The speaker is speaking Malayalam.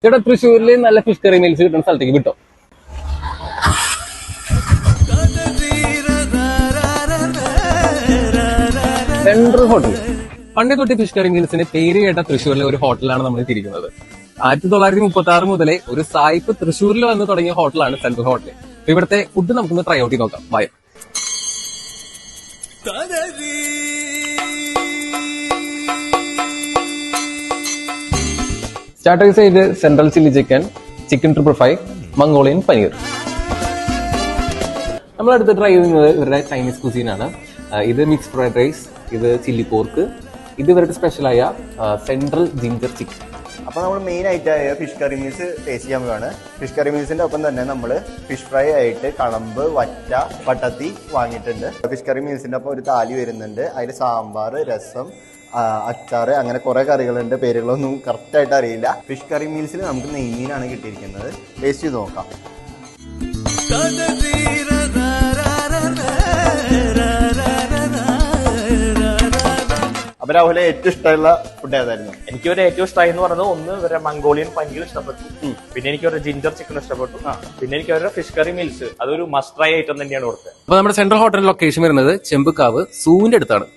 ചേട്ടാ തൃശ്ശൂരിൽ നല്ല ഫിഷ് കറി മീൽസ് കിട്ടുന്ന സ്ഥലത്തേക്ക് വിട്ടോ. Central hotel. പണ്ടേ തൊട്ട് ഫിഷ് കറി മീൽസിന് പേര് കേട്ട തൃശ്ശൂരിലെ ഒരു ഹോട്ടലാണ് നമ്മൾ തിരിക്കുന്നത്. 1936 മുതലേ ഒരു സായിപ്പ് തൃശ്ശൂരിൽ വന്ന് തുടങ്ങിയ ഹോട്ടലാണ് സെൻട്രൽ ഹോട്ടൽ. ഇവിടുത്തെ ഫുഡ് നമുക്കൊന്ന് ട്രൈ ഔട്ട് ചെയ്ത് നോക്കാം. ബൈ. സ്റ്റാർട്ടേഴ്സ് ആയിട്ട് central chilli chicken, chicken triple fry, Mongolian paneer. നമ്മളടുത്ത് ട്രൈ ചെയ്യുന്നത് ഇവരുടെ ചൈനീസ് കുസീനാണ്. ഇത് മിക്സ് ഫ്രൈഡ് റൈസ്, ഇത് ചില്ലി പോർക്ക്, ഇത് ഇവരുടെ സ്പെഷ്യലായ സെൻട്രൽ ജിഞ്ചർ ചിക്കൻ. അപ്പോൾ നമ്മൾ മെയിൻ ആയിട്ടായ ഫിഷ് കറി മീൽസ് ടേസ്റ്റ് ചെയ്യാൻ പോവാണ്. ഫിഷ് കറി മീൽസിന്റെ ഒപ്പം തന്നെ നമ്മൾ ഫിഷ് ഫ്രൈ ആയിട്ട് കണമ്പ്, വറ്റ, പട്ടത്തി വാങ്ങിയിട്ടുണ്ട്. ഫിഷ് കറി മീൽസിന്റെ ഒപ്പം ഒരു താലി വരുന്നുണ്ട്. അതിൽ സാമ്പാർ, രസം, അച്ചാറ്, അങ്ങനെ കുറെ കറികളുണ്ട്. പേരുകളൊന്നും കറക്റ്റ് ആയിട്ട് അറിയില്ല. ഫിഷ് കറി മീൽസിൽ നമുക്ക് നെയ്മീനാണ് കിട്ടിയിരിക്കുന്നത്. ടേസ്റ്റ് ചെയ്ത് നോക്കാം. അപ്പൊ രാഹുലെ ഏറ്റവും ഇഷ്ടമുള്ള ഫുഡ് ഏതായിരുന്നു? എനിക്ക് ഒരു ഏറ്റവും ഇഷ്ടമായി എന്ന് പറയുന്നത് ഒന്ന് ഇവരുടെ മംഗോളിയൻ പനീർ ഇഷ്ടപ്പെട്ടു, പിന്നെ എനിക്ക് ഒരു ജിഞ്ചർ ചിക്കൻ ഇഷ്ടപ്പെട്ടു, പിന്നെ എനിക്ക് അവരുടെ ഫിഷ് കറി മീൽസ് അതൊരു മസ്റ്റ് ട്രൈ ഐറ്റം തന്നെയാണ് കൊടുത്തത്. അപ്പൊ നമ്മുടെ സെൻട്രൽ ഹോട്ടൽ ലൊക്കേഷൻ വരുന്നത് ചെമ്പുക്കാവ് സൂവിന്റെ അടുത്താണ്.